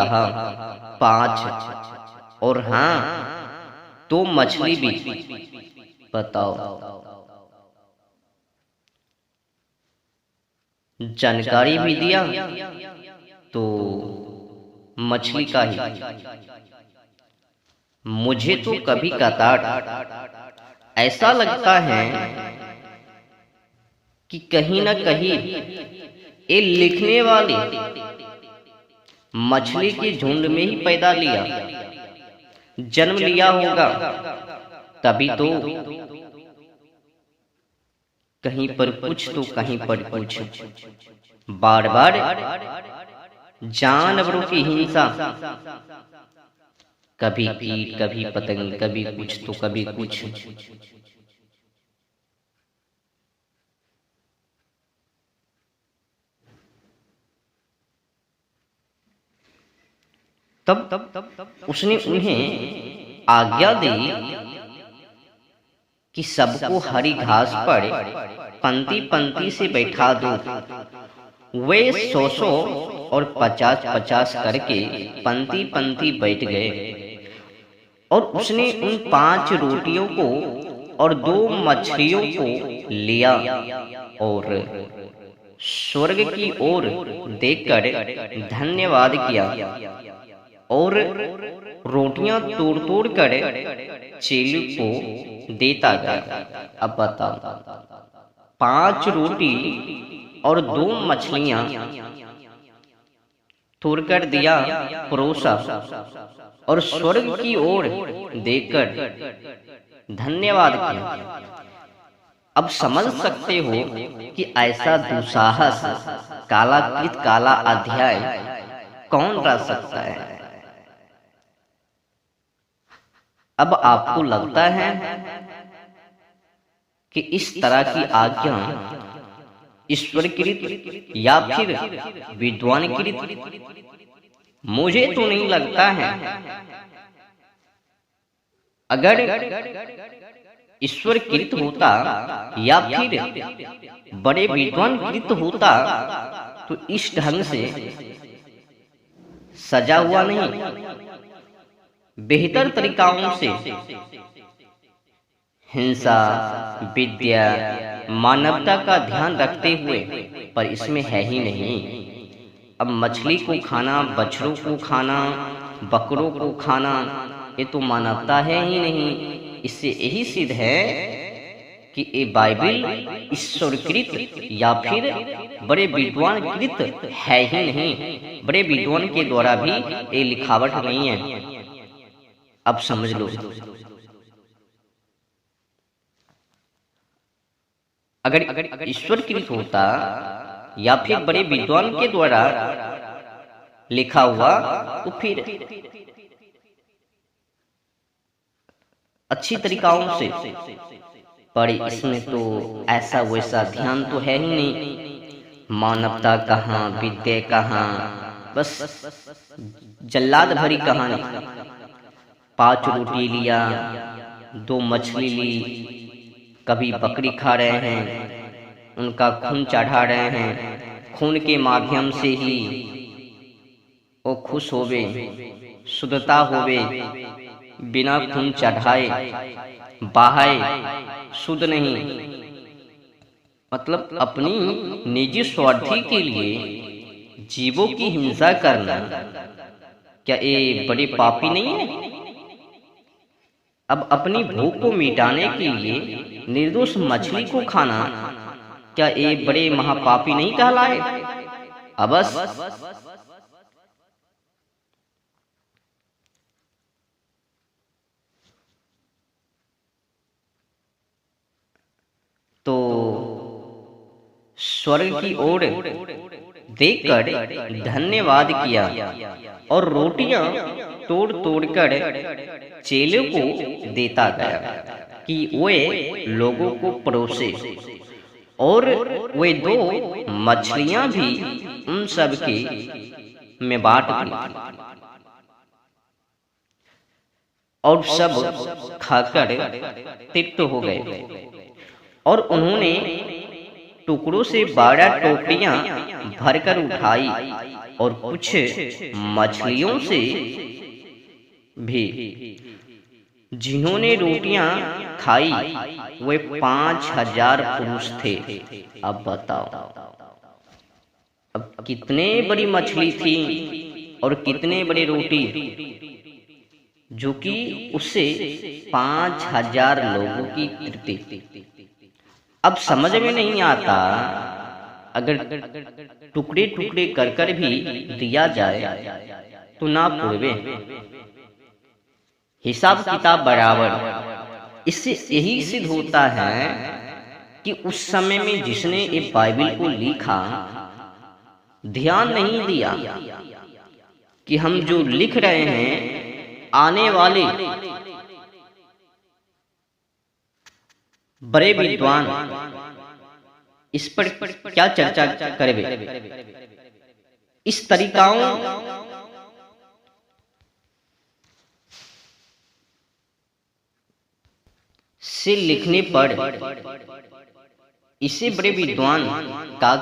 कहा 5 और हाँ 2 मछली भी। बताओ, जानकारी भी दिया तो मछली का ही। मुझे तो कभी कतार ऐसा लगता है कि कहीं ना कहीं ये लिखने वाले मछली के झुंड में ही पैदा लिया, जन्म लिया होगा, तभी तो कहीं पर कुछ तो कहीं पर कुछ। बार बार जानवरों की हिंसा, कभी कीट, कभी पतंग, कभी कुछ तो कभी कुछ। तब उसने उन्हें आज्ञा दी कि सबको हरी घास पर पंक्ति पंक्ति से बैठा दो। वे 100 और 50 करके पंक्ति पंक्ति बैठ गए और उसने उन 5 रोटियों को और 2 मछलियों को लिया और स्वर्ग की ओर देखकर धन्यवाद किया और रोटियां तोड़ तोड़ कर चेले को देता गया। अब बताओ, 5 रोटी और 2 मछलियां तोड़कर दिया, परोसा और स्वर्ग की ओर देखकर धन्यवाद किया। अब समझ सकते हो कि ऐसा दुस्साहस, कालाकृत काला अध्याय कौन रह सकता है। अब आपको लगता है कि इस तरह की आज्ञा ईश्वरकृत या फिर विद्वानकृत? मुझे तो नहीं लगता है। अगर ईश्वरकृत होता या फिर बड़े विद्वानकृत होता तो इस ढंग से सजा हुआ नहीं, बेहतर तरीकाओं से हिंसा, विद्या, मानवता का ध्यान रखते हुए, पर इसमें है ही नहीं। अब मछली को खाना, बछड़ों को खाना, बकरों को खाना, ये तो मानवता है ही नहीं। इससे यही सिद्ध है कि ये बाइबल ईश्वरकृत या फिर बड़े विद्वानकृत है ही नहीं। बड़े विद्वान के द्वारा भी ये लिखावट नहीं है। अब समझ लो, अगर ईश्वरकृत होता या फिर बड़े विद्वान के द्वारा लिखा हुआ तो फिर अच्छी तरीकाओं से, पर इसमें तो ऐसा वैसा ध्यान तो है ही नहीं। मानवता कहाँ, विद्या कहाँ, बस जल्लाद भरी कहानी। 5 रोटी लिया, 2 मछली ली, कभी बकरी खा रहे हैं, उनका खून चढ़ा रहे हैं, खून के माध्यम से ही वो खुश होवे, शुद्धता होवे, बिना खून चढ़ाए बहाए शुद्ध नहीं। मतलब अपनी निजी स्वार्थी के लिए जीवों की हिंसा करना, क्या ये बड़े पापी नहीं है? अब अपनी भूख को मिटाने के लिए निर्दोष मछली को खाना, क्या ये बड़े महापापी नहीं कहलाए? अब बस तो स्वर्ग की ओर देखकर धन्यवाद किया और रोटियां तोड़ तोड़कर चेलों को देता गया कि वे लोगों को परोसे, और वे 2 मछलियां भी उन सब के में बांट दी और सब खाकर तृप्त हो गए। और उन्होंने टुकड़ों से 12 टोकरियां भरकर उठाई और कुछ मछलियों से भी। जिन्होंने रोटियां खाई वे 5000 पुरुष थे। अब बताओ, अब कितने बड़ी मछली थी और कितने बड़े रोटी, जो कि उससे 5000 लोगों की तृप्ति। अब समझ में नहीं आता, अगर टुकड़े टुकड़े कर कर भी दिया जाए तो ना पूर्वे, हिसाब किताब बराबर। इससे यही सिद्ध होता है कि उस समय में जिसने ये बाइबल को लिखा ध्यान नहीं दिया कि हम जो लिख रहे हैं आने वाले बड़े विद्वान इस पर क्या चर्चा करेंगे। इस तरीकाओं से लिखने पर इसे बड़े विद्वान का